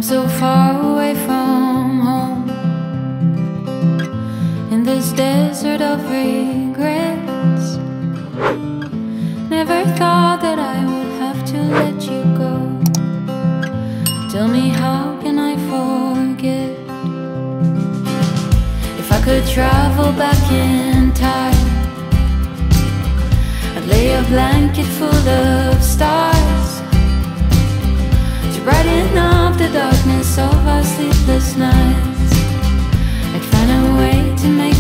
so far away from home, in this desert of regrets. Never thought that I would have to let you go. Tell me, how can I forget? If I could travel back in time, I'd lay a blanket full of stars to brighten up the darkness of our sleepless nights. I'd find a way to make